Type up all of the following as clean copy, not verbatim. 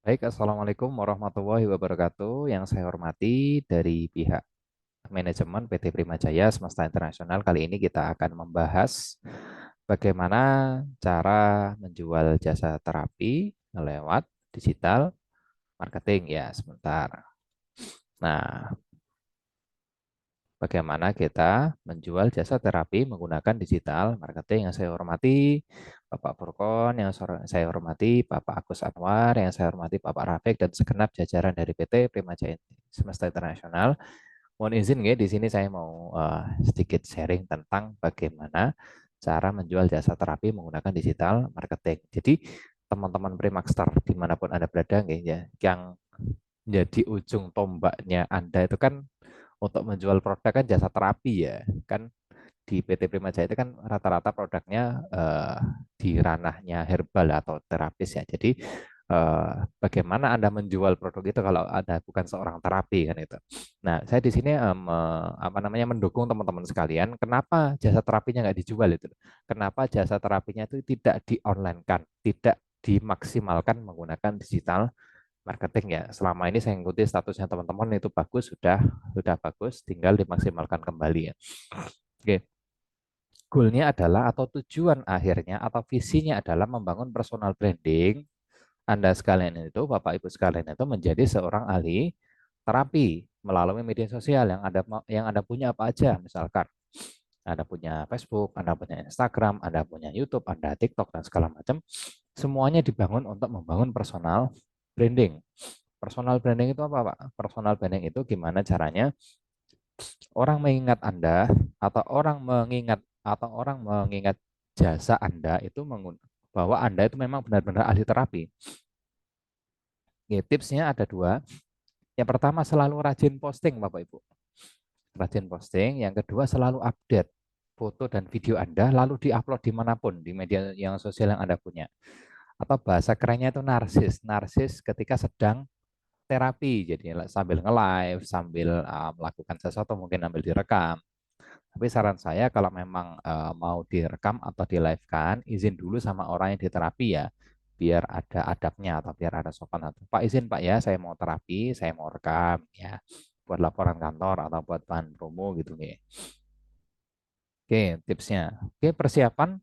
Baik, Assalamualaikum warahmatullahi wabarakatuh. Yang saya hormati dari pihak manajemen PT Primajaya Semesta Internasional, kali ini kita akan membahas bagaimana cara menjual jasa terapi lewat digital marketing. Ya, sebentar. Nah, bagaimana kita menjual jasa terapi menggunakan digital marketing. Yang saya hormati Bapak Furkon, yang saya hormati Bapak Agus Anwar, yang saya hormati Bapak Rafiq dan segenap jajaran dari PT Primajaya Semesta Internasional. Mohon izin ya, di sini saya mau sedikit sharing tentang bagaimana cara menjual jasa terapi menggunakan digital marketing. Jadi teman-teman Primakstar dimanapun Anda berada ya, yang jadi ujung tombaknya Anda itu kan untuk menjual produk kan jasa terapi ya. Kan di PT Primajaya itu kan rata-rata produknya di ranahnya herbal atau terapis ya. Jadi bagaimana Anda menjual produk itu kalau Anda bukan seorang terapi kan itu. Nah, saya di sini apa namanya mendukung teman-teman sekalian. Kenapa jasa terapinya nggak dijual itu? Kenapa jasa terapinya itu tidak di-online kan, tidak dimaksimalkan menggunakan digital marketing ya. Selama ini saya ikuti statusnya teman-teman itu bagus, sudah bagus, tinggal dimaksimalkan kembali ya. Oke, goalnya adalah atau tujuan akhirnya atau visinya adalah membangun personal branding Anda sekalian itu, Bapak Ibu sekalian itu menjadi seorang ahli terapi melalui media sosial yang Anda punya apa aja, misalkan Anda punya Facebook, Anda punya Instagram, Anda punya YouTube, Anda TikTok dan segala macam, semuanya dibangun untuk membangun personal branding. Personal branding itu apa, Pak? Personal branding itu gimana caranya orang mengingat Anda atau orang mengingat jasa Anda itu bahwa Anda itu memang benar-benar ahli terapi. Oke, tipsnya ada dua. Yang pertama selalu rajin posting, Bapak Ibu. Rajin posting. Yang kedua selalu update foto dan video Anda lalu diupload dimanapun di media yang sosial yang Anda punya. Atau bahasa kerennya itu narsis. Narsis ketika sedang terapi. Jadi sambil nge-live, sambil melakukan sesuatu mungkin sambil direkam. Tapi saran saya kalau memang mau direkam atau di-live-kan, izin dulu sama orang yang diterapi ya, biar ada adabnya atau biar ada sopan atau Pak izin Pak ya, saya mau terapi, saya mau rekam ya, buat laporan kantor atau buat bahan promo gitu nih. Oke, tipsnya. Oke, persiapan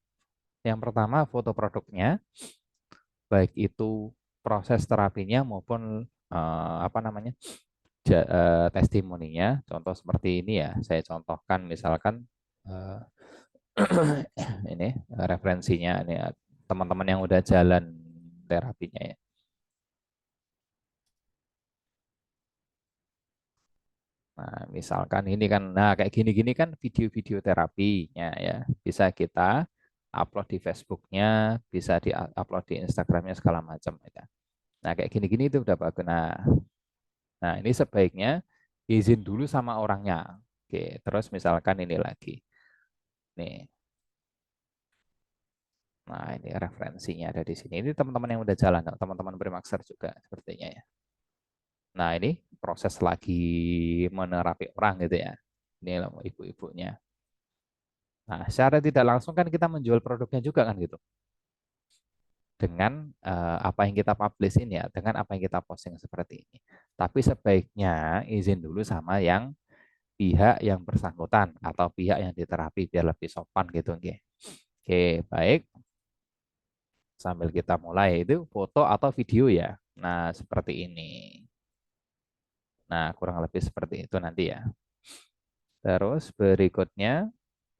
yang pertama foto produknya, baik itu proses terapinya maupun apa namanya testimoninya. Contoh seperti ini ya, saya contohkan misalkan eh, ini referensinya ini teman-teman yang udah jalan terapinya ya. Nah, misalkan ini kan, nah kayak gini-gini kan video-video terapinya ya, bisa kita upload di Facebooknya, bisa di-upload di Instagramnya segala macam ya. Nah, kayak gini-gini itu udah bagus. Nah, ini sebaiknya izin dulu sama orangnya. Oke, terus misalkan ini lagi. Nih, nah ini referensinya ada di sini. Ini teman-teman yang udah jalan, teman-teman Primaksar juga sepertinya ya. Nah, ini proses lagi menerapi orang gitu ya. Ini loh ibu-ibunya. Nah, secara tidak langsung kan kita menjual produknya juga kan gitu. Dengan apa yang kita publish ini ya, dengan apa yang kita posting seperti ini. Tapi sebaiknya izin dulu sama yang pihak yang bersangkutan atau pihak yang diterapi biar lebih sopan gitu. Oke, oke baik. Sambil kita mulai itu foto atau video ya. Nah, seperti ini. Nah, kurang lebih seperti itu nanti ya. Terus berikutnya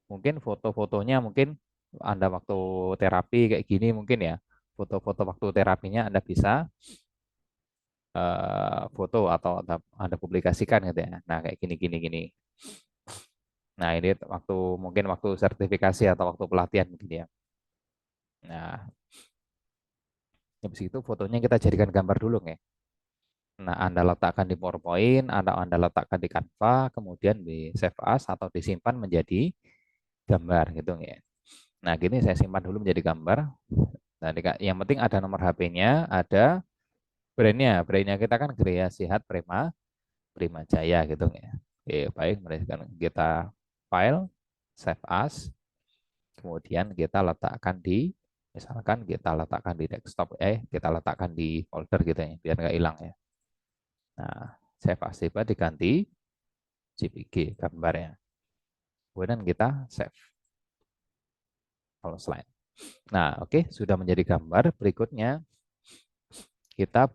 mungkin foto-fotonya mungkin Anda waktu terapi kayak gini mungkin ya. Foto-foto waktu terapinya Anda bisa foto atau Anda publikasikan gitu ya. Nah, kayak gini-gini gini. Nah, ini mungkin waktu sertifikasi atau waktu pelatihan mungkin ya. Nah, habis itu fotonya kita jadikan gambar dulu ya. Nah, Anda letakkan di PowerPoint, Anda letakkan di Canva, kemudian di save as atau disimpan menjadi gambar gitu ya. Nah, gini saya simpan dulu menjadi gambar. Nah, yang penting ada nomor HP-nya, ada brandnya. Brandnya kita kan Gria Sihat Prima Jaya gitu ya. Oke, baik, mereka kita file, save as, kemudian kita letakkan di Misalkan kita letakkan di desktop, kita letakkan di folder gitu ya, biar nggak hilang ya. Nah, save as tiba diganti JPG gambarnya. Kemudian kita save kalau slide. Nah, oke, sudah menjadi gambar. Berikutnya kita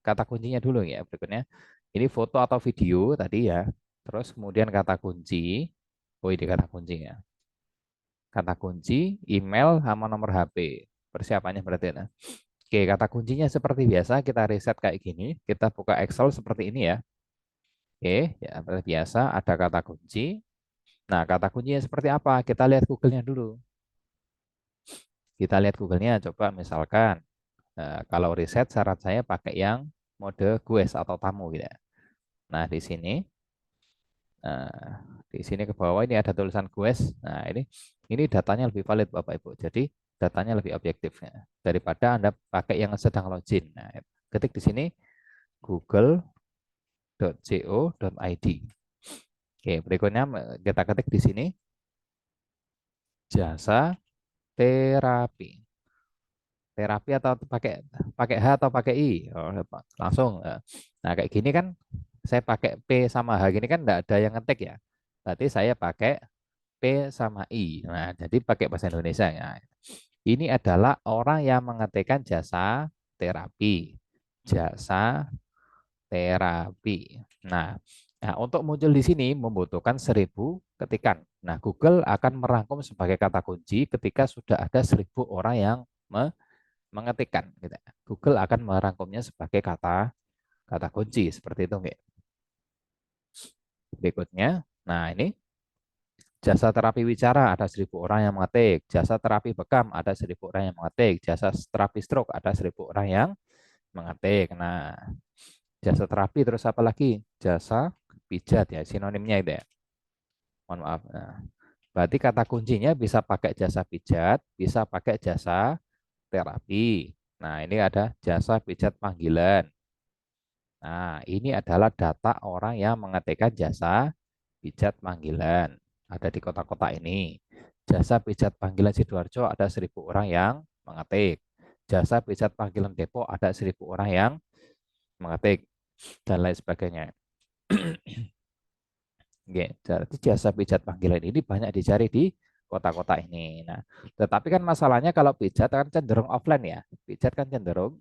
kata kuncinya dulu ya. Berikutnya ini foto atau video tadi ya. Terus kemudian kata kunci. Oh, ini kata kunci ya. Kata kunci, email sama nomor HP. Persiapannya berarti ya. Oke, kata kuncinya seperti biasa kita reset kayak gini. Kita buka Excel seperti ini ya. Oke, ya seperti biasa ada kata kunci. Nah, kata kuncinya seperti apa? Kita lihat Google-nya dulu. Kita lihat Google-nya, coba misalkan kalau riset syarat saya pakai yang mode guest atau tamu gitu ya. Nah, di sini ke bawah ini ada tulisan guest. Nah, ini datanya lebih valid Bapak Ibu. Jadi datanya lebih objektif ya, daripada Anda pakai yang sedang login. Nah, ketik di sini google.co.id. Oke, berikutnya kita ketik di sini jasa terapi. Terapi atau pakai pakai H atau pakai I? Oh, langsung. Nah, kayak gini kan saya pakai P sama H gini kan enggak ada yang ngetik ya. Berarti saya pakai P sama I. Nah, jadi pakai bahasa Indonesia ya. Ini adalah orang yang mengetikkan jasa terapi. Jasa terapi. Nah, untuk muncul di sini membutuhkan 1.000 ketikan. Nah, Google akan merangkum sebagai kata kunci ketika sudah ada 1.000 orang yang mengetikkan. Gitu. Google akan merangkumnya sebagai kata kata kunci seperti itu. Nggak? Berikutnya, nah ini jasa terapi wicara ada 1.000 orang yang mengetik, jasa terapi bekam ada 1.000 orang yang mengetik, jasa terapi stroke ada 1.000 orang yang mengetik. Nah, jasa terapi terus apa lagi? Jasa pijat ya, sinonimnya itu ya. Mohon maaf. Nah, berarti kata kuncinya bisa pakai jasa pijat, bisa pakai jasa terapi. Nah, ini ada jasa pijat panggilan. Nah, ini adalah data orang yang mengetikkan jasa pijat panggilan. Ada di kota-kota ini. Jasa pijat panggilan Sidoarjo ada 1.000 orang yang mengetik. Jasa pijat panggilan Depok ada 1.000 orang yang mengetik. Dan lain sebagainya. Oke, jadi jasa pijat panggilan ini banyak dicari di kota-kota ini. Nah, tetapi kan masalahnya kalau pijat kan cenderung offline ya. Pijat kan cenderung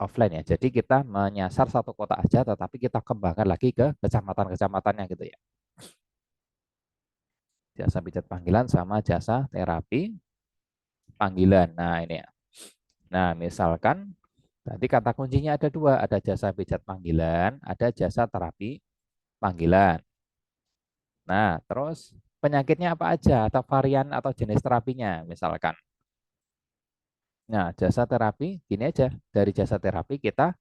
offline ya. Jadi kita menyasar satu kota aja, tetapi kita kembangkan lagi ke kecamatan-kecamatannya gitu ya. Jasa pijat panggilan sama jasa terapi panggilan. Nah ini ya. Nah misalkan tadi kata kuncinya ada dua, ada jasa pijat panggilan, ada jasa terapi panggilan. Nah terus penyakitnya apa aja atau varian atau jenis terapinya misalkan. Nah jasa terapi gini aja, dari jasa terapi kita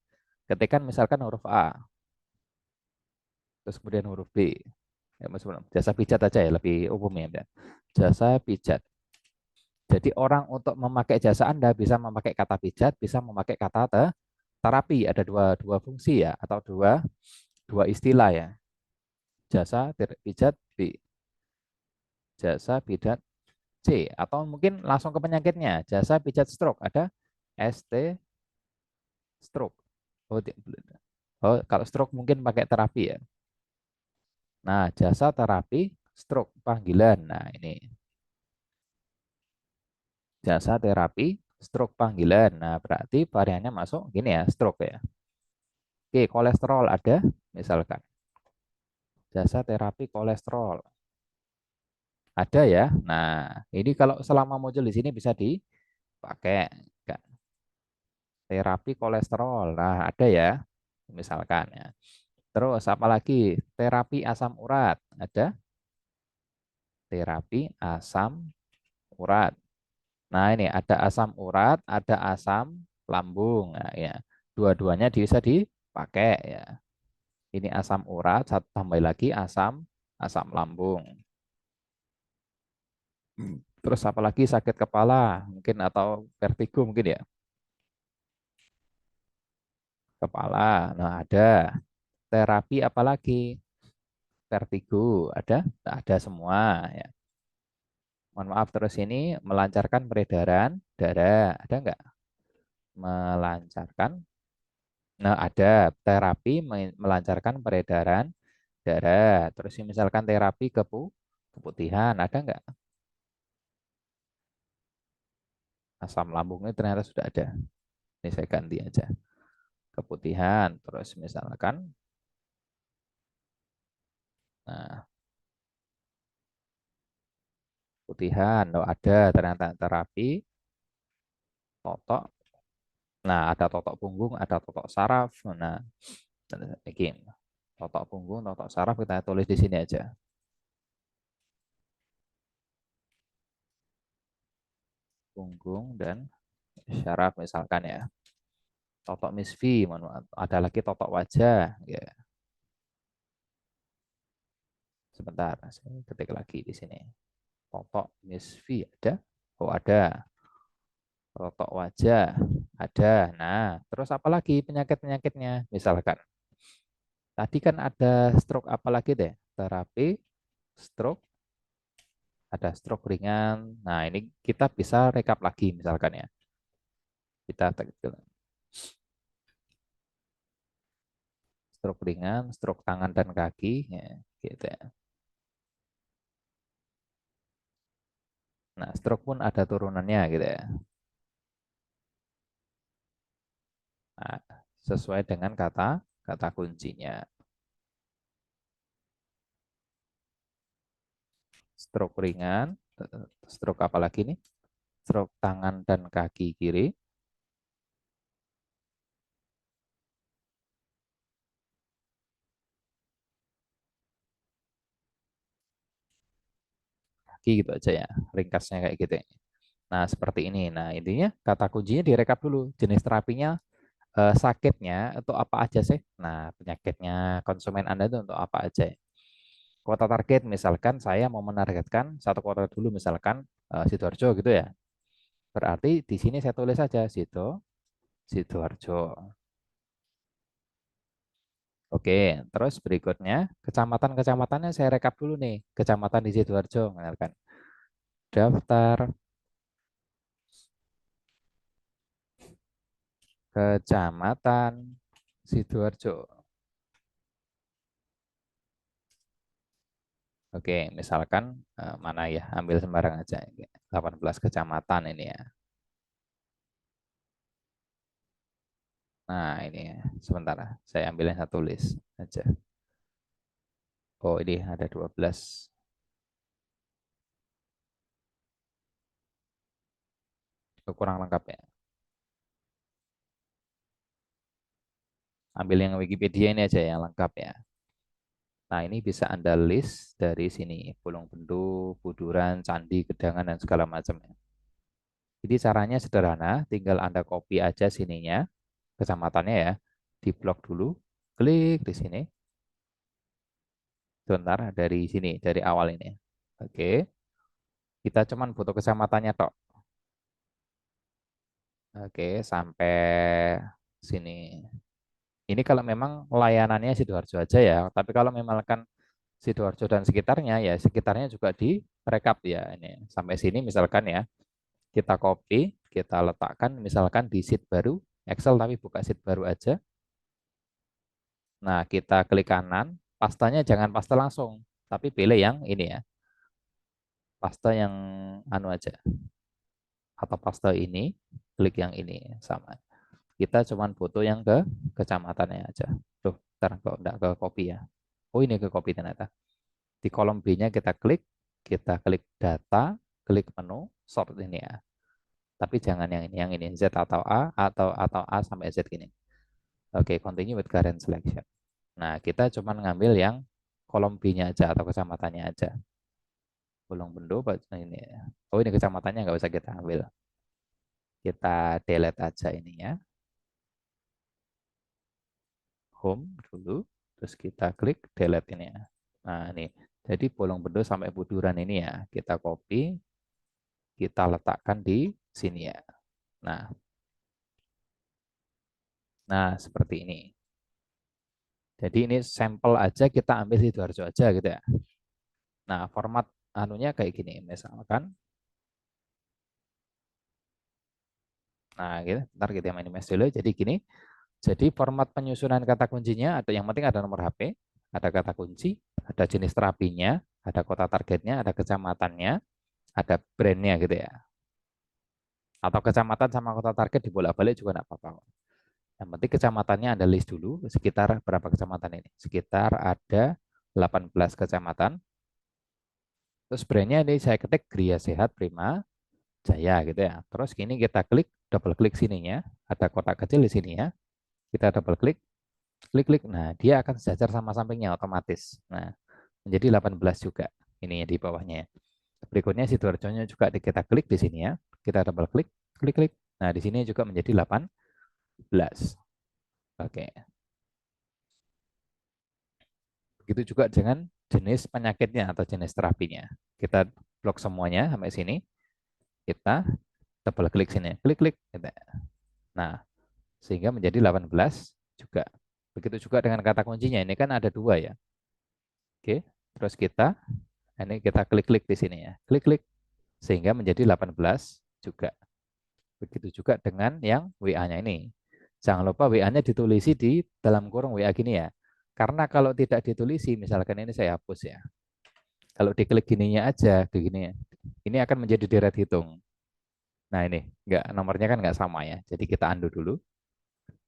ketikkan misalkan huruf A, terus kemudian huruf B. Ya, jasa pijat aja ya lebih umum ya. Jasa pijat. Jadi orang untuk memakai jasa Anda bisa memakai kata pijat, bisa memakai kata terapi. Ada dua fungsi ya, atau dua istilah ya. Jasa pijat B, jasa pijat C, atau mungkin langsung ke penyakitnya. Jasa pijat stroke ada ST stroke. Oh, kalau stroke mungkin pakai terapi ya. Nah, jasa terapi stroke panggilan. Nah, ini jasa terapi stroke panggilan. Nah, berarti variannya masuk gini ya, stroke ya. Oke, kolesterol ada misalkan. Jasa terapi kolesterol. Ada ya. Nah, ini kalau selama muncul di sini bisa dipakai. Terapi kolesterol. Nah, ada ya. Misalkan ya. Terus apalagi terapi asam urat. Ada terapi asam urat. Nah, ini ada asam urat, ada asam lambung. Nah, ya. Dua-duanya bisa dipakai ya. Ini asam urat, satu tambah lagi asam asam lambung. Terus apalagi sakit kepala mungkin atau vertigo mungkin ya. Kepala. Nah, ada terapi apalagi vertigo ada semua ya. Mohon maaf, terus ini melancarkan peredaran darah. Ada nggak? Melancarkan. Nah, ada terapi melancarkan peredaran darah. Terus misalkan terapi keputihan. Ada nggak? Asam lambungnya ternyata sudah ada. Ini saya ganti aja. Keputihan. Terus misalkan, nah, putihan. Oh, ada ternyata terapi totok. Nah, ada totok punggung, ada totok saraf. Nah, ini totok punggung, totok saraf kita tulis di sini aja. Punggung dan syaraf misalkan ya. Totok misfi, ada lagi totok wajah. Ya, sebentar, saya ketik lagi di sini. Totok misfi ada. Oh, ada. Totok wajah ada. Nah, terus apa lagi penyakit-penyakitnya? Misalkan tadi kan ada stroke apa lagi deh? Terapi stroke, ada stroke ringan. Nah, ini kita bisa rekap lagi misalkan ya. Kita stroke ringan, stroke tangan dan kaki, ya, gitu ya. Nah, stroke pun ada turunannya gitu ya. Nah, sesuai dengan kata kata kuncinya. Stroke ringan, stroke apa lagi nih? Stroke tangan dan kaki kiri, kaki gitu aja ya. Ringkasnya kayak gitu ya. Nah, seperti ini. Nah, intinya kata kuncinya direkap dulu. Jenis terapinya, sakitnya untuk apa aja sih? Nah, penyakitnya konsumen Anda itu untuk apa aja ya? Kota target misalkan saya mau menargetkan satu kota dulu misalkan Sidoarjo gitu ya. Berarti di sini saya tulis saja Sidoarjo. Oke, terus berikutnya kecamatan-kecamatannya saya rekap dulu nih. Kecamatan di Sidoarjo misalkan. Daftar kecamatan Sidoarjo. Oke, misalkan mana ya? Ambil sembarang aja. 18 kecamatan ini ya. Nah, ini ya. Sebentar, saya ambil yang satu list aja. Oh, ini ada 12. Itu kurang lengkap ya. Ambil yang Wikipedia ini aja yang lengkap ya. Nah, ini bisa Anda list dari sini. Pulau Bendu, Buduran, Candi, Gedangan, dan segala macamnya. Jadi caranya sederhana, tinggal Anda copy aja sininya, kecamatannya ya. Di blok dulu, klik di sini. Sebentar, dari sini, dari awal ini. Oke, kita cuman butuh kecamatannya tok. Oke, sampai sini. Ini kalau memang layanannya Sidoarjo aja ya. Tapi kalau memang kan Sidoarjo dan sekitarnya ya sekitarnya juga direkap ya ini. Sampai sini misalkan ya kita copy, kita letakkan misalkan di sheet baru Excel tapi buka sheet baru aja. Nah, kita klik kanan, pastanya jangan paste langsung, tapi pilih yang ini ya. Paste yang anu aja atau paste ini, klik yang ini sama. Kita cuman butuh yang ke kecamatannya aja. Tuh, ntar kok enggak ke copy ya. Oh, ini ke copy ternyata. Di kolom B-nya kita klik data, klik menu, sort ini ya. Tapi jangan yang ini Z atau A atau A sampai Z gini. Oke, continue with current selection. Nah, kita cuma ngambil yang kolom B-nya aja atau kecamatannya aja. Pulau Bendo, ini ya. Oh, ini kecamatannya nggak usah kita ambil. Kita delete aja ininya. Home dulu. Terus kita klik delete ini ya. Nah, ini. Jadi Pulau Bendo sampai Buduran ini ya. Kita copy, kita letakkan di sini ya. Nah, seperti ini. Jadi ini sampel aja kita ambil Sidoarjo aja gitu ya. Nah, format anunya kayak gini misalkan. Nah, gitu. Ntar kita main image dulu. Jadi gini. Jadi format penyusunan kata kuncinya ada yang penting ada nomor HP, ada kata kunci, ada jenis terapinya, ada kota targetnya, ada kecamatannya, ada brandnya gitu ya. Atau kecamatan sama kota target dibolak-balik juga enggak apa-apa. Yang penting kecamatannya Anda list dulu, sekitar berapa kecamatan ini? Sekitar ada 18 kecamatan. Terus brandnya ini saya ketik Gria Sehat Prima Jaya gitu ya. Terus gini kita klik, double klik sininya, ada kotak kecil di sini ya. Kita double klik, klik-klik. Nah, dia akan sejajar sama sampingnya otomatis. Nah, menjadi 18 juga. Ini di bawahnya ya. Berikutnya Sidoarjonya juga kita klik di sini ya. Kita double klik, klik-klik. Nah, di sini juga menjadi 18. Oke. Begitu juga dengan jenis penyakitnya atau jenis terapinya. Kita blok semuanya sampai sini. Kita double klik sini. Klik-klik. Nah, sehingga menjadi 18 juga. Begitu juga dengan kata kuncinya. Ini kan ada dua ya. Oke. Terus kita klik-klik di sini ya. Klik-klik. Sehingga menjadi 18 juga. Begitu juga dengan yang WA-nya ini. Jangan lupa WA-nya ditulisi di dalam kurung WA gini ya. Karena kalau tidak ditulisi, misalkan ini saya hapus ya. Kalau diklik gininya aja, begini ya. Ini akan menjadi deret hitung. Nah ini, nomornya kan nggak sama ya. Jadi kita undo dulu.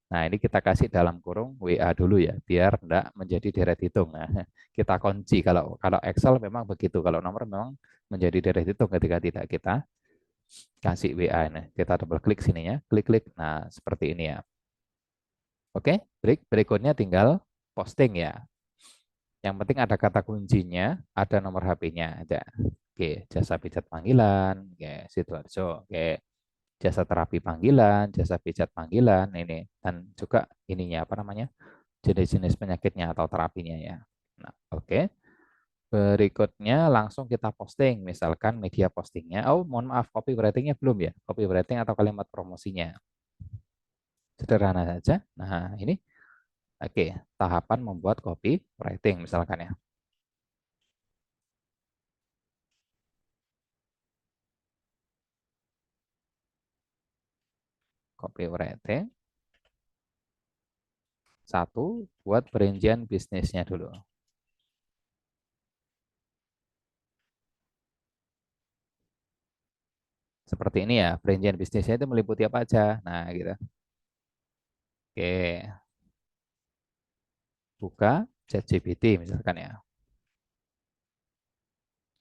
Nah ini kita kasih dalam kurung WA dulu ya, biar enggak menjadi deret hitung. Nah, kita kunci kalau kalau Excel memang begitu. Kalau nomor memang menjadi deret hitung ketika tidak kita kasih WA ini. Kita double klik sininya, klik-klik. Nah seperti ini ya. Oke, berikutnya tinggal posting ya. Yang penting ada kata kuncinya, ada nomor HP-nya, ada. Oke, jasa pijat panggilan, oke, Sidoarjo, oke, jasa terapi panggilan, jasa pijat panggilan, ini dan juga ininya apa namanya, jenis-jenis penyakitnya atau terapinya ya. Nah, oke. Berikutnya langsung kita posting, misalkan media postingnya. Oh, mohon maaf, copywritingnya belum ya, copywriting atau kalimat promosinya. Sederhana saja. Nah, ini oke, tahapan membuat copywriting misalkan ya. Copywriting. Satu, buat perincian bisnisnya dulu. Seperti ini ya, perincian bisnisnya itu meliputi apa aja. Nah, gitu. Oke, buka ChatGPT misalkan ya.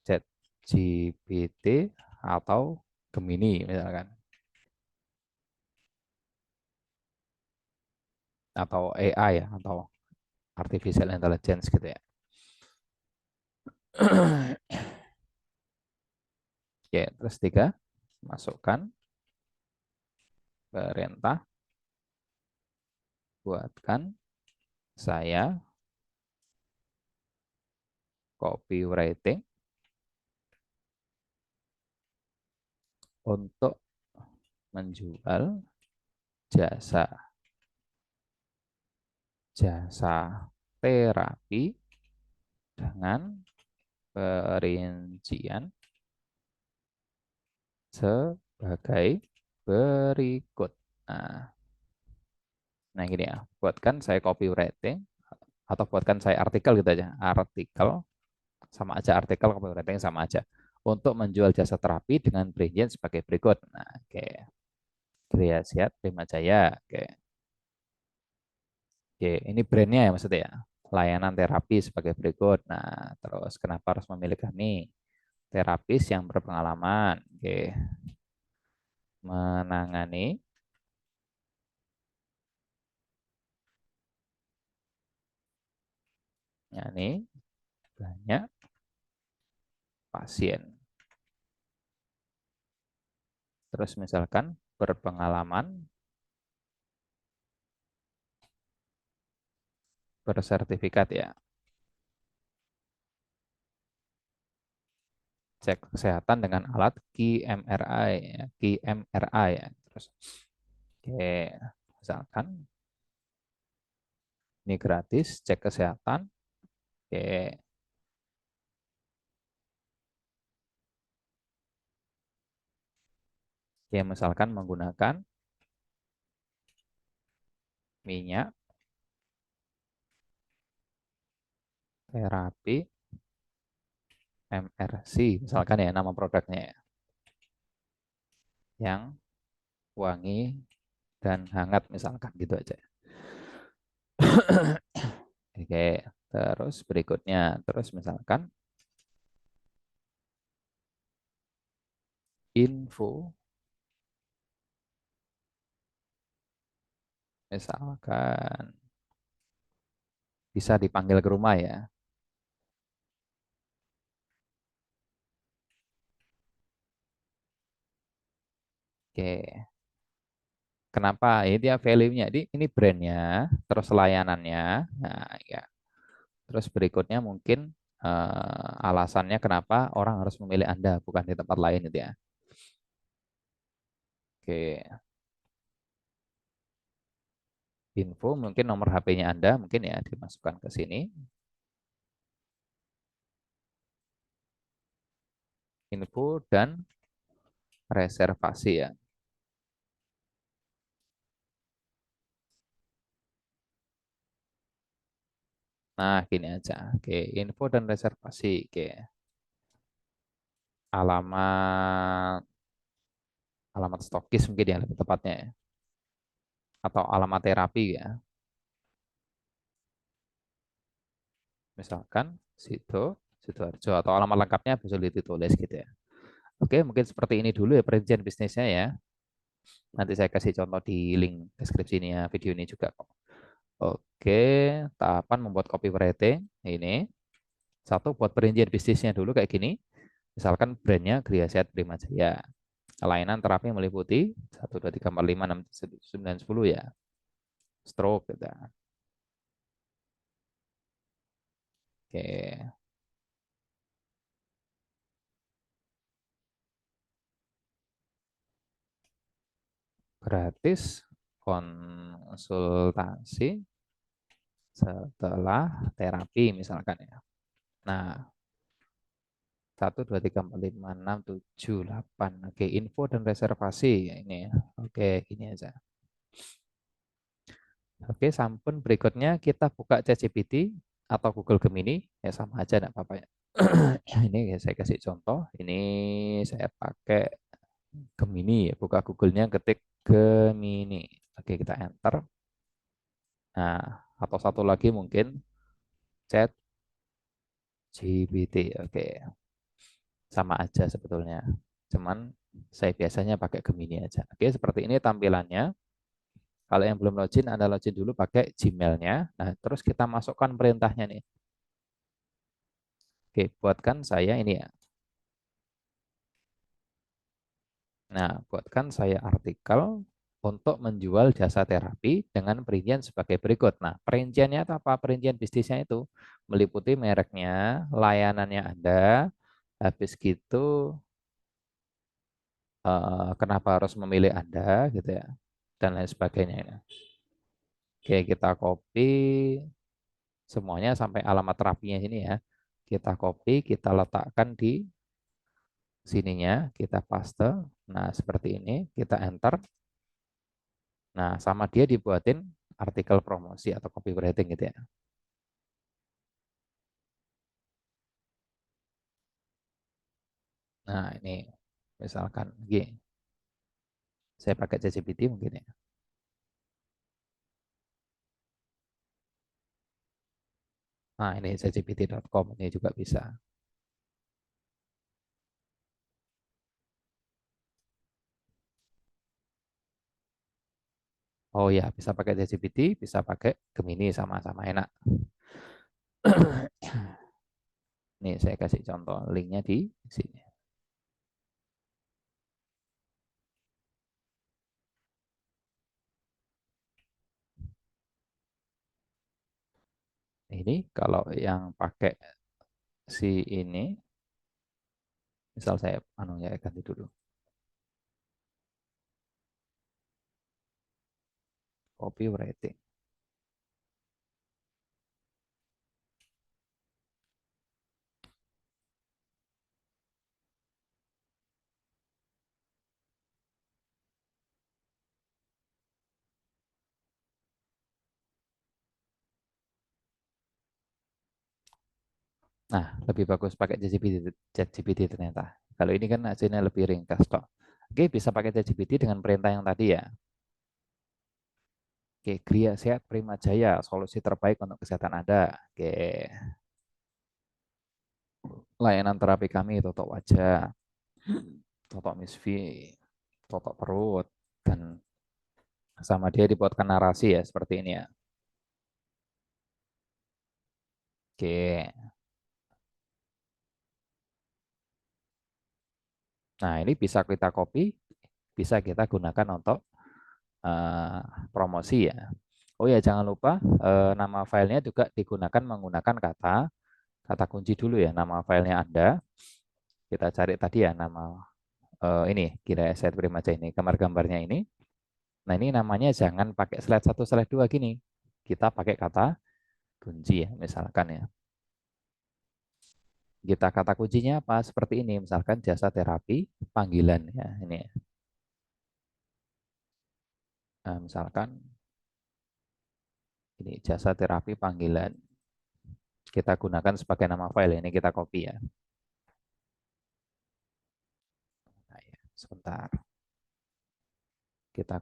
ChatGPT atau Gemini misalkan. Atau AI ya, atau Artificial Intelligence gitu ya. Oke, terus tiga, masukkan perintah, buatkan saya copywriting untuk menjual jasa jasa terapi dengan perincian sebagai berikut. Nah, nah gini ya, buatkan saya copywriting atau buatkan saya artikel gitu aja. Artikel sama aja, artikel copywriting sama aja. Untuk menjual jasa terapi dengan perincian sebagai berikut. Nah, oke. Gria Sehat Prima Jaya. Oke. Oke, ini brandnya ya maksudnya ya. Layanan terapi sebagai berikut. Nah, terus kenapa harus memilih kami? Terapis yang berpengalaman. Oke. Menangani yakni banyak pasien. Terus misalkan berpengalaman, bersertifikat ya. Cek kesehatan dengan alat QMRI ya, QMRI ya. Terus oke, misalkan ini gratis cek kesehatan. Oke, ya misalkan menggunakan minyak terapi MRC, misalkan ya nama produknya ya, yang wangi dan hangat misalkan gitu aja. Oke, terus berikutnya, terus misalkan info, misalkan bisa dipanggil ke rumah ya. Oke, kenapa? Ini dia value-nya, ini brandnya, terus layanannya, nah ya. Terus berikutnya mungkin alasannya kenapa orang harus memilih Anda bukan di tempat lain gitu ya. Oke, info mungkin nomor HP-nya Anda mungkin ya dimasukkan ke sini. Info dan reservasi ya. Nah, gini aja. Oke, info dan reservasi. Oke, alamat alamat stokis mungkin ya lebih tepatnya ya. Atau alamat terapi ya. Misalkan Sidoarjo atau alamat lengkapnya bisa ditulis gitu ya. Oke, mungkin seperti ini dulu ya perincian bisnisnya ya. Nanti saya kasih contoh di link deskripsi ini ya, video ini juga kok. Oke, tahapan membuat copywriting ini. Satu, buat perincian bisnisnya dulu kayak gini. Misalkan brandnya Gria Sehat Prima Jaya. Layanan terapi meliputi 1, 2, 3, 4, 5, 6, 7, 9, 10 ya. Stroke gitu. Oke, gratis konsultasi setelah terapi misalkan ya. Nah, 1, 2, 3, 4, 5, 6, 7, 8. Oke, info dan reservasi ya ini ya. Oke, gini aja. Oke, sampun berikutnya kita buka ChatGPT atau Google Gemini. Ya sama aja enggak apa-apa ya. Ini ya saya kasih contoh. Ini saya pakai Gemini ya. Buka Google-nya ketik Gemini. Oke, kita enter. Nah, atau satu lagi mungkin ChatGPT. Oke, sama aja sebetulnya. Cuman saya biasanya pakai Gemini aja. Oke, seperti ini tampilannya. Kalau yang belum login, Anda login dulu pakai Gmail-nya. Nah, terus kita masukkan perintahnya nih. Oke, buatkan saya ini ya. Nah, buatkan saya artikel untuk menjual jasa terapi dengan perincian sebagai berikut. Nah, perinciannya itu apa? Perincian bisnisnya itu meliputi mereknya, layanannya Anda, habis gitu kenapa harus memilih Anda gitu ya, dan lain sebagainya. Oke, kita copy semuanya sampai alamat terapinya sini ya. Kita copy, kita letakkan di sininya, kita paste. Nah, seperti ini, kita enter. Nah, sama dia dibuatin artikel promosi atau copywriting gitu ya. Nah, ini misalkan G, saya pakai ChatGPT mungkin ya. Nah, ini chatgpt.com ini juga bisa. Oh ya, bisa pakai ChatGPT, bisa pakai Gemini sama-sama enak. Nih, saya kasih contoh linknya di sini. Ini kalau yang pakai si ini, misal saya ya ganti dulu. Copywriting. Nah, lebih bagus pakai ChatGPT, ChatGPT ternyata. Kalau ini kan hasilnya lebih ringkas toh. Oke, bisa pakai ChatGPT dengan perintah yang tadi ya. Oke, Gria Sehat Prima Jaya, solusi terbaik untuk kesehatan Anda. Oke, layanan terapi kami totok wajah, totok misfi, totok perut, dan sama dia dibuatkan narasi ya seperti ini ya. Oke, nah ini bisa kita copy, bisa kita gunakan untuk eh, promosi ya. Oh ya, jangan lupa nama filenya juga digunakan menggunakan kata kata kunci dulu ya. Nama filenya Anda, kita cari tadi ya nama ini, kira set Primaja ini, gambar-gambarnya ini. Nah ini namanya jangan pakai slide satu slide 2 gini. Kita pakai kata kunci ya, misalkan ya. Kita kata kuncinya apa? Seperti ini, misalkan jasa terapi panggilan ya. Ini ya. Nah, misalkan ini jasa terapi panggilan. Kita gunakan sebagai nama file ya. Ini kita copy ya. Nah, ya. Sebentar. Kita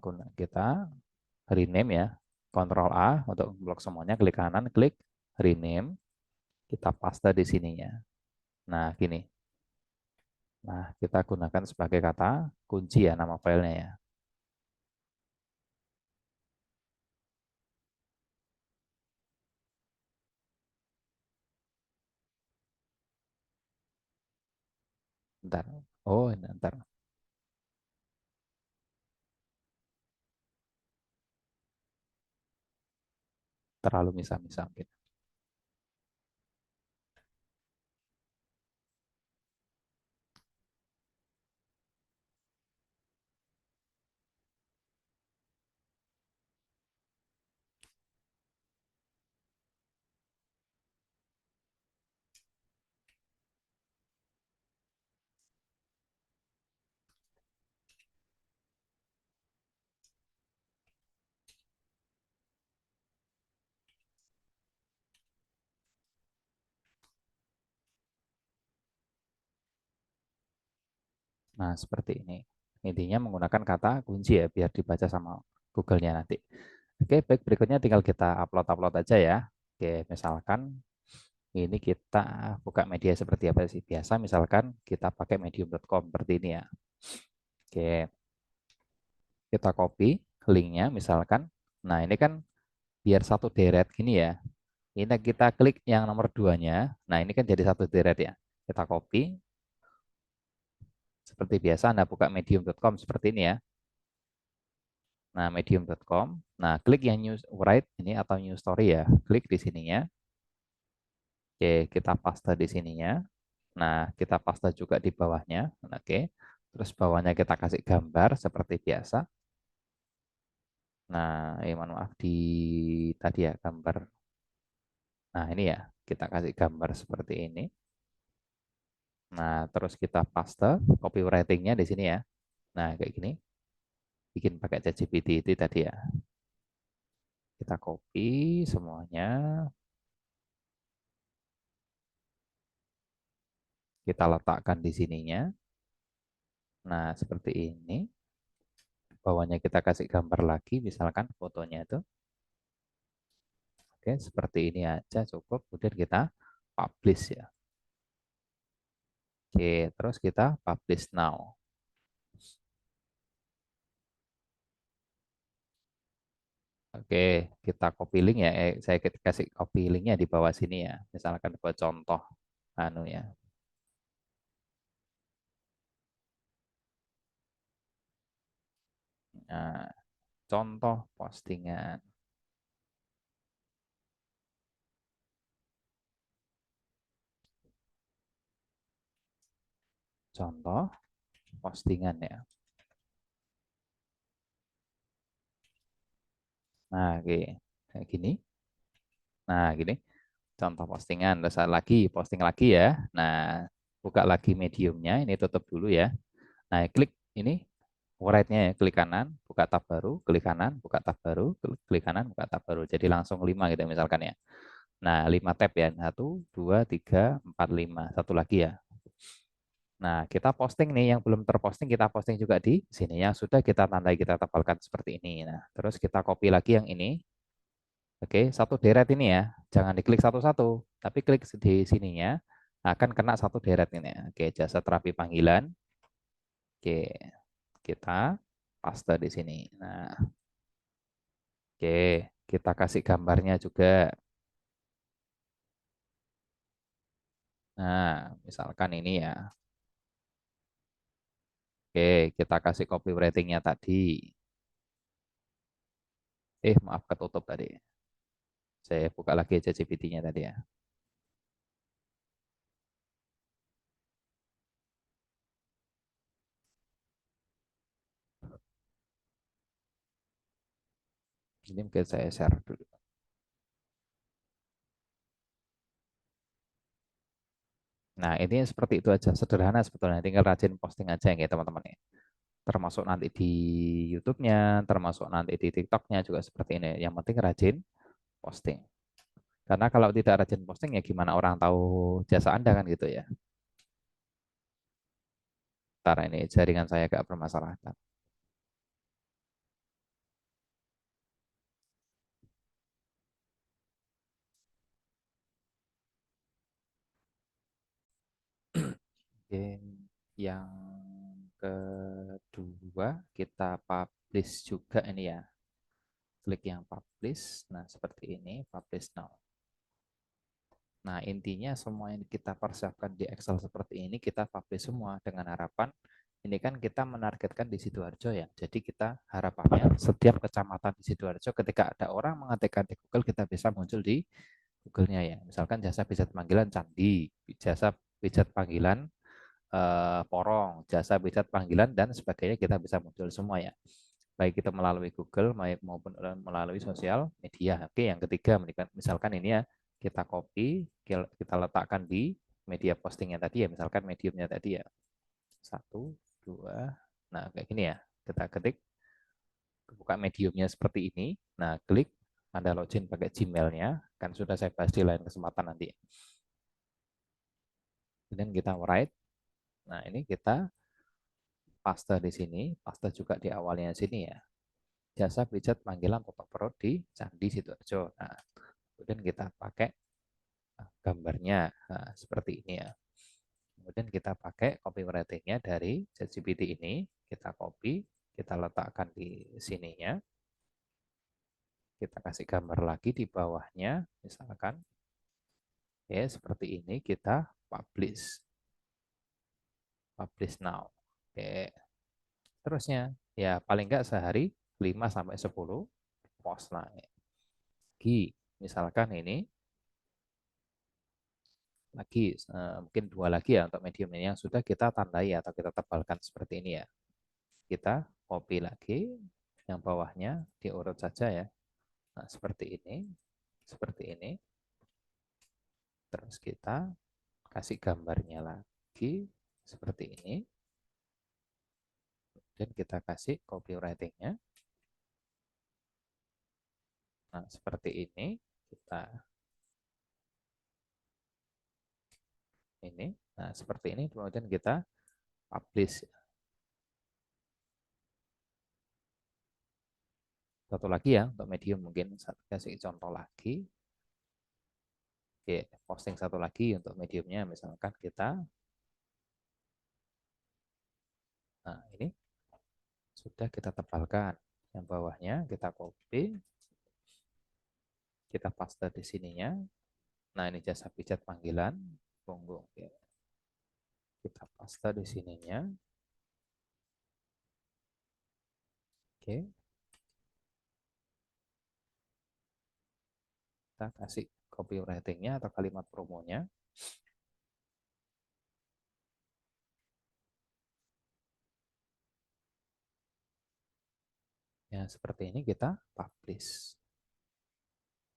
rename ya. Ctrl A untuk blok semuanya, klik kanan, klik rename. Kita paste di sininya. Nah, gini. Nah, kita gunakan sebagai kata kunci ya nama filenya ya. Bentar. Oh, ini bentar. Terlalu misah-misah mungkin. Nah, seperti ini. Intinya menggunakan kata kunci ya, biar dibaca sama Google-nya nanti. Oke, baik. Berikutnya tinggal kita upload-upload aja ya. Oke, misalkan ini kita buka media seperti apa sih? Biasa misalkan kita pakai medium.com seperti ini ya. Oke, kita copy linknya misalkan. Nah, ini kan biar satu deret gini ya. Ini kita klik yang nomor duanya. Nah, ini kan jadi satu deret ya. Kita copy. Seperti biasa Anda buka medium.com seperti ini ya. Nah, medium.com. Nah, klik yang news write ini atau news story ya. Klik di sininya. Oke, kita paste di sininya. Nah, kita paste juga di bawahnya. Oke. Terus bawahnya kita kasih gambar seperti biasa. Nah, mohon maaf di tadi ya gambar. Nah, ini ya, kita kasih gambar seperti ini. Nah, terus kita paste copywriting-nya di sini ya. Nah, kayak gini. Bikin pakai ChatGPT itu tadi ya. Kita copy semuanya. Kita letakkan di sininya. Nah, seperti ini. Bawahnya kita kasih gambar lagi, misalkan fotonya itu. Oke, seperti ini aja cukup. Kemudian kita publish ya. Oke, terus kita publish now. Oke, kita copy link ya. Saya kasih copy linknya di bawah sini ya. Misalkan buat contoh anu ya. Nah, contoh postingan. Contoh postingan ya. Nah, oke. Kayak gini. Nah, gini. Contoh postingan. Terus lagi, posting lagi ya. Nah, buka lagi mediumnya. Ini tutup dulu ya. Nah, klik ini right-nya ya. Klik kanan, buka tab baru, klik kanan, buka tab baru, klik kanan, buka tab baru. Jadi langsung 5 gitu misalkan ya. Nah, 5 tab ya. Satu, dua, tiga, empat, lima. Satu lagi ya. Nah, kita posting nih yang belum terposting, kita posting juga di sini. Yang sudah kita tandai, kita tebalkan seperti ini. Nah, terus kita copy lagi yang ini. Oke, satu deret ini ya. Jangan diklik satu-satu, tapi klik di sininya. Akan kena satu deret ini ya. Oke, jasa terapi panggilan. Oke, kita paste di sini. Nah, oke, kita kasih gambarnya juga. Nah, misalkan ini ya. Oke, kita kasih copywritingnya tadi. Maaf ketutup tadi. Saya buka lagi aja GPT-nya tadi ya. Ini mungkin saya share dulu. Nah, ini seperti itu aja. Sederhana sebetulnya. Tinggal rajin posting aja ya teman-teman ya. Termasuk nanti di YouTube-nya, termasuk nanti di TikTok-nya juga seperti ini. Yang penting rajin posting. Karena kalau tidak rajin posting ya gimana orang tahu jasa Anda kan gitu ya. Ntar ini jaringan saya agak bermasalah. Oke, yang kedua kita publish juga ini ya. Klik yang publish. Nah, seperti ini, publish now. Nah, intinya semua yang kita persiapkan di Excel seperti ini kita publish semua dengan harapan ini kan kita menargetkan di Sidoarjo ya. Jadi kita harapannya setiap kecamatan di Sidoarjo ketika ada orang mengetikkan di Google kita bisa muncul di Google-nya ya. Misalkan jasa pijat panggilan Candi, jasa pijat panggilan Porong, jasa pijat panggilan dan sebagainya kita bisa muncul semua ya. Baik itu melalui Google maupun melalui sosial media. Oke, yang ketiga misalkan ini ya kita copy, kita letakkan di media postingnya tadi ya, misalkan mediumnya tadi ya. Satu, dua, nah kayak gini ya. Kita ketik, buka mediumnya seperti ini. Nah, klik, Anda login pakai Gmail-nya, kan sudah saya bahas di lain kesempatan nanti. Kemudian kita write, nah ini kita paste di sini, paste juga di awalnya sini ya. Jasa pijat panggilan totok perut di Candi Sidoarjo. Nah, kemudian kita pakai gambarnya seperti ini ya. Kemudian kita pakai copywriting-nya dari ChatGPT ini, kita copy, kita letakkan di sininya, kita kasih gambar lagi di bawahnya, misalkan, ya seperti ini kita publish, publish now. Oke, terusnya ya paling nggak sehari 5 sampai 10 post naik. Misalkan ini lagi mungkin dua lagi ya untuk medium ini yang sudah kita tandai atau kita tebalkan seperti ini ya. Kita copy lagi yang bawahnya diurut saja ya. Nah, seperti ini, seperti ini. Terus kita kasih gambarnya lagi seperti ini. Dan kita kasih copywritingnya. Nah, seperti ini. Kita ini. Nah, seperti ini. Kemudian kita publish. Satu lagi ya untuk medium mungkin saya kasih contoh lagi. Oke, posting satu lagi untuk mediumnya misalkan kita nah ini sudah kita tebalkan. Yang bawahnya kita copy, kita paste di sininya. Nah, ini jasa pijat panggilan punggung. Oke. Kita paste di sininya. Oke, kita kasih copywritingnya atau kalimat promonya. Ya, seperti ini kita publish.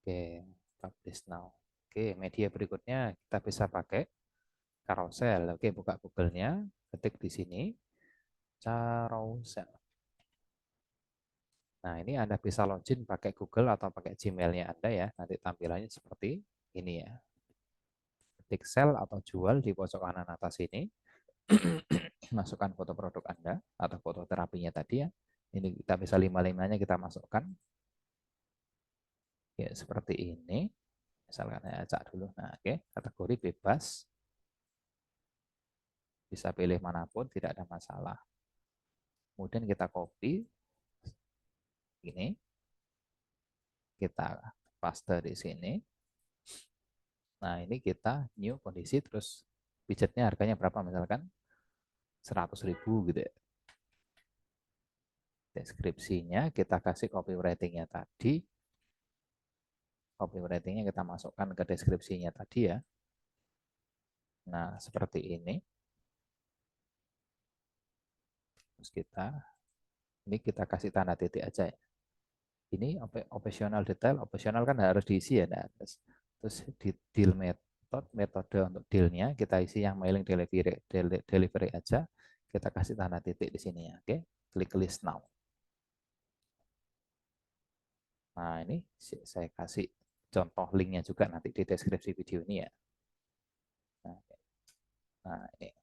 Oke, publish now. Oke, media berikutnya kita bisa pakai carousel. Oke, buka Google-nya, ketik di sini carousel. Nah, ini Anda bisa login pakai Google atau pakai Gmail-nya Anda ya. Nanti tampilannya seperti Ini ya, ketik sell atau jual di pojok kanan atas ini. Masukkan foto produk Anda atau foto terapinya tadi ya. Ini kita bisa lima-limanya kita masukkan. Ya, seperti ini. Misalkan saya acak dulu. Nah, oke, kategori bebas. Bisa pilih manapun, tidak ada masalah. Kemudian kita copy ini, kita paste di sini. Nah, ini kita new kondisi, terus widgetnya harganya berapa misalkan 100.000 gitu ya. Deskripsinya kita kasih copywritingnya tadi. Copywritingnya kita masukkan ke deskripsinya tadi ya. Nah, seperti ini. Terus ini kita kasih tanda titik aja ya. Ini operasional detail, operasional kan harus diisi ya. Nah, terus di deal metode untuk dealnya kita isi yang mailing delivery aja. Kita kasih tanda titik di sini ya. Oke, klik list now. Nah, ini saya kasih contoh linknya juga nanti di deskripsi video ini ya. Nah, ini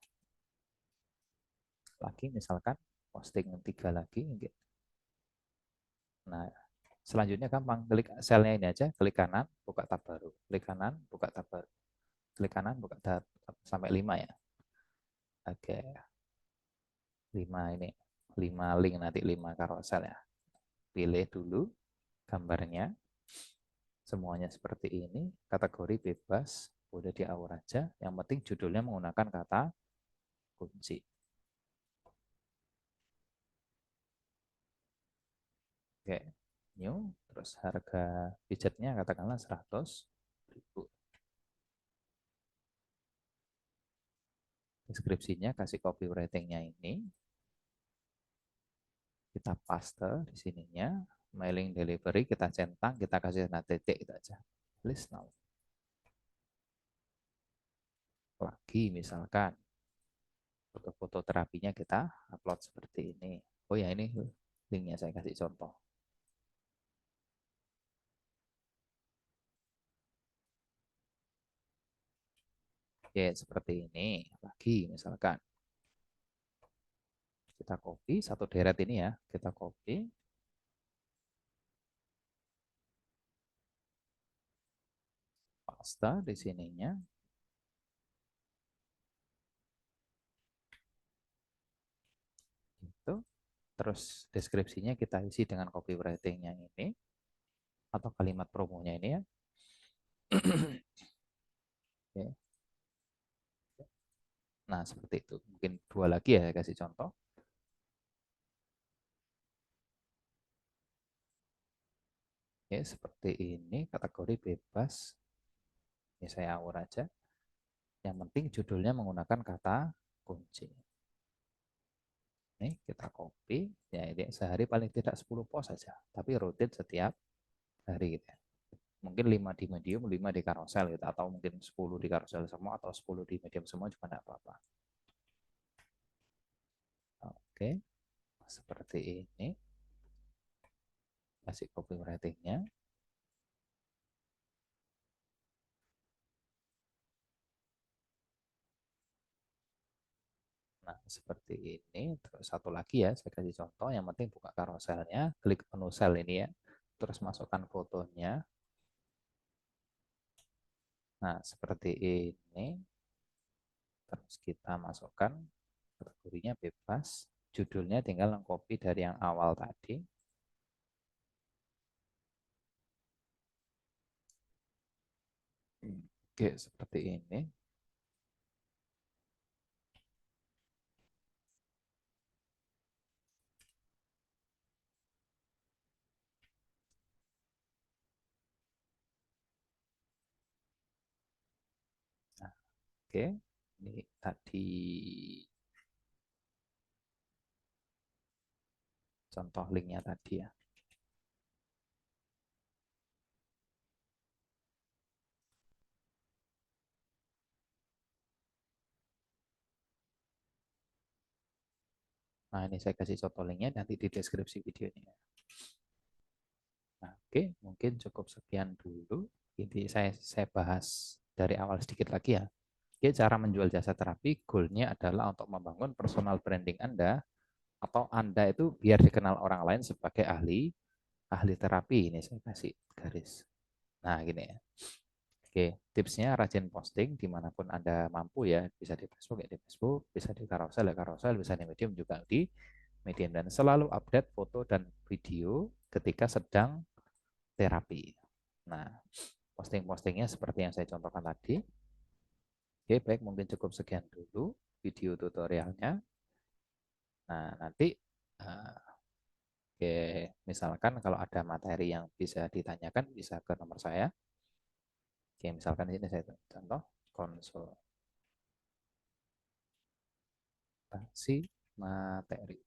lagi misalkan posting 3 lagi. Nah, selanjutnya gampang, klik selnya ini aja, klik kanan, buka tab baru, klik kanan, buka tab baru, klik kanan, buka tab sampai 5 ya. Oke, 5 ini, 5 link nanti 5 carousel ya. Pilih dulu gambarnya, semuanya seperti ini, kategori bebas, udah di awal aja, yang penting judulnya menggunakan kata kunci. Oke, new, terus harga widgetnya katakanlah 100.000. Deskripsinya kasih copywritingnya ini, kita paste di sininya, mailing delivery kita centang, kita kasih tanda titik itu aja. List now. Lagi misalkan foto-foto terapinya kita upload seperti ini. Oh ya, ini linknya saya kasih contoh. Oke, seperti ini. Lagi misalkan kita copy satu deret ini ya, kita copy, paste di sininya, itu. Terus deskripsinya kita isi dengan copywritingnya ini atau kalimat promonya ini ya. Oke. Nah, seperti itu. Mungkin dua lagi ya, saya kasih contoh. Oke, seperti ini, kategori bebas. Ini saya aur aja. Yang penting judulnya menggunakan kata kunci. Ini kita copy. Ya, ini sehari paling tidak 10 post saja. Tapi rutin setiap hari gitu ya. Mungkin 5 di medium, 5 di carousel gitu. Atau mungkin 10 di carousel semua, atau 10 di medium semua juga tidak apa-apa. Oke, seperti ini. Kasih copywritingnya. Nah, seperti ini. Terus satu lagi ya, saya kasih contoh. Yang penting buka carouselnya, klik menu sel ini ya. Terus masukkan fotonya. Nah, seperti ini. Terus kita masukkan kategorinya bebas. Judulnya tinggal copy dari yang awal tadi. Oke, seperti ini. Nah, oke, ini tadi contoh linknya tadi ya. Nah, ini saya kasih contoh linknya nanti di deskripsi videonya. Nah, oke, mungkin cukup sekian dulu. Jadi saya bahas dari awal sedikit lagi ya. Jadi cara menjual jasa terapi, goalnya adalah untuk membangun personal branding Anda atau Anda itu biar dikenal orang lain sebagai ahli ahli terapi. Ini saya kasih garis. Nah, gini ya. Oke, tipsnya rajin posting dimanapun Anda mampu ya. Bisa di Facebook ya di Facebook, bisa di carousel ya carousel, bisa di Medium juga di Medium. Dan selalu update foto dan video ketika sedang terapi. Nah, posting-postingnya seperti yang saya contohkan tadi. Oke, baik, mungkin cukup sekian dulu video tutorialnya. Nah, nanti uh, oke, misalkan kalau ada materi yang bisa ditanyakan bisa ke nomor saya. Oke, misalkan di sini saya contoh konsultasi materi.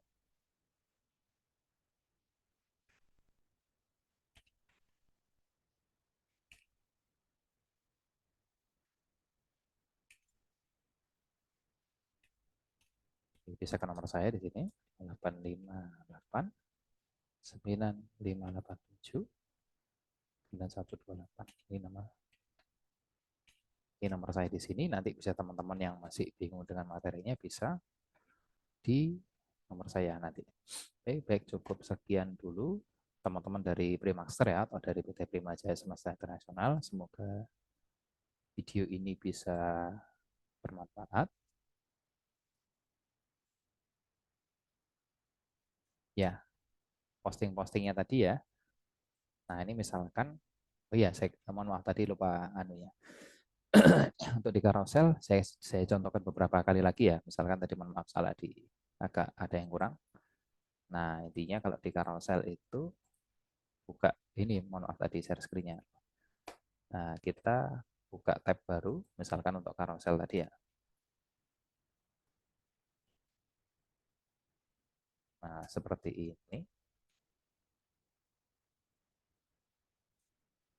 Bisa ke nomor saya di sini 858 9587 9128. Ini nomor saya di sini. Nanti bisa teman-teman yang masih bingung dengan materinya bisa di nomor saya nanti. Oke, baik, cukup sekian dulu teman-teman dari Primaster ya atau dari PT Prima Jaya Semesta Internasional. Semoga video ini bisa bermanfaat. Ya, posting-postingnya tadi ya. Nah, ini misalkan, oh iya, saya mohon maaf tadi lupa anu ya. Untuk di carousel, saya contohkan beberapa kali lagi ya. Misalkan tadi mohon maaf salah di agak ada yang kurang. Nah, intinya kalau di carousel itu buka ini, mohon maaf tadi share screen-nya. Nah, kita buka tab baru, misalkan untuk carousel tadi ya. Nah, seperti ini.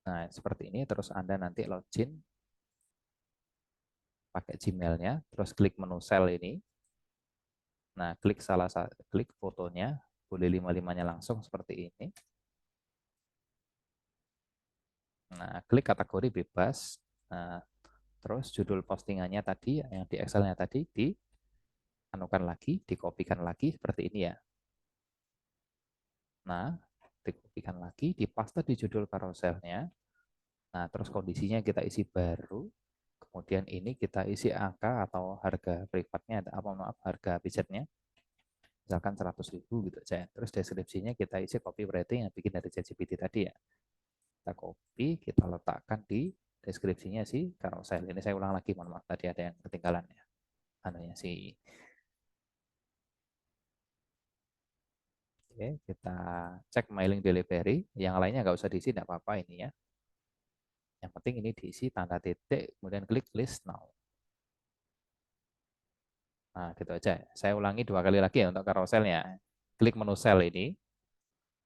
Nah, seperti ini, terus Anda nanti login pakai Gmail-nya, terus klik menu sel ini. Nah, klik fotonya, boleh lima-limanya langsung seperti ini. Nah, klik kategori bebas. Nah, terus judul postingannya tadi, yang di Excel-nya tadi, anukan lagi, dikopikan lagi seperti ini ya. Nah, dikopikan lagi, dipaste di judul carouselnya. Nah, terus kondisinya kita isi baru. Kemudian ini kita isi angka atau harga privatnya, apa maaf, harga pijatnya. Misalkan 100.000 gitu aja. Terus deskripsinya kita isi copywriting yang bikin dari ChatGPT tadi ya. Kita copy, kita letakkan di deskripsinya si carousel. Ini saya ulang lagi, mohon maaf tadi ada yang ketinggalan ya. Anunya si. Oke, kita cek mailing delivery. Yang lainnya nggak usah diisi, nggak apa-apa ini ya. Yang penting ini diisi tanda titik, kemudian klik list now. Nah, gitu aja. Saya ulangi 2 kali lagi ya untuk carouselnya. Klik menu sel ini,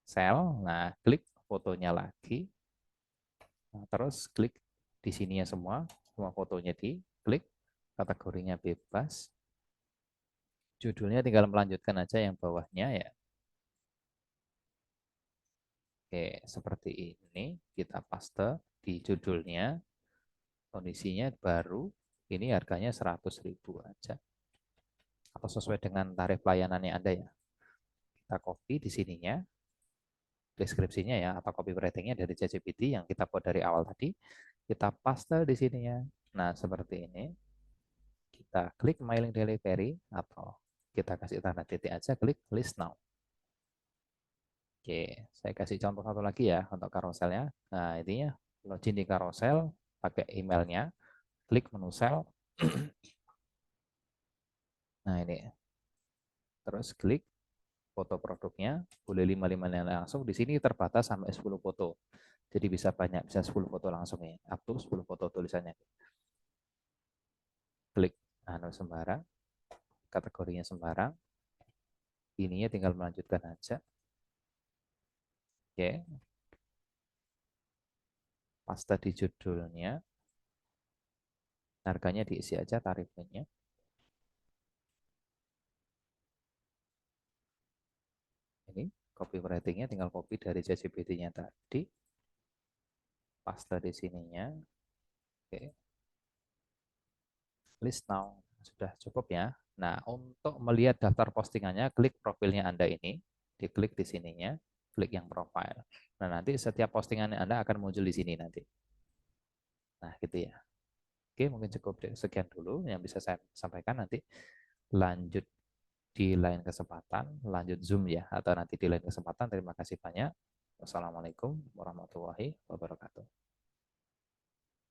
sel. Nah, klik fotonya lagi. Nah, terus klik di sininya semua fotonya diklik. Kategorinya bebas. Judulnya tinggal melanjutkan aja yang bawahnya ya. Oke, seperti ini. Kita paste di judulnya. Kondisinya baru. Ini harganya 100.000 aja. Atau sesuai dengan tarif layanannya Anda ya. Kita copy di sininya, deskripsinya ya, atau copywritingnya dari ChatGPT yang kita buat dari awal tadi. Kita paste di sininya. Nah, seperti ini. Kita klik mailing delivery atau kita kasih tanda titik aja, klik list now. Oke, saya kasih contoh satu lagi ya untuk carouselnya. Nah, intinya login di carousel, pakai emailnya, klik menu sel. Nah, ini. Terus klik foto produknya, boleh 5-5 langsung. Di sini terbatas sampai 10 foto. Jadi bisa banyak, bisa 10 foto langsung ya. Up to 10 foto tulisannya. Klik anu sembarang, kategorinya sembarang. Ininya tinggal melanjutkan aja. Oke, paste di judulnya. Harganya diisi aja tarifnya. Ini copywritingnya tinggal copy dari ChatGPT-nya tadi. paste di sininya. Oke, list now. Sudah cukup ya. Nah, untuk melihat daftar postingannya, klik profilnya Anda ini, diklik di sininya, klik yang profile. Nah, nanti setiap postingan Anda akan muncul di sini nanti. Nah, gitu ya. Oke, mungkin cukup sekian dulu yang bisa saya sampaikan. Nanti lanjut di lain kesempatan, lanjut Zoom ya, atau nanti di lain kesempatan. Terima kasih banyak. Wassalamualaikum warahmatullahi wabarakatuh.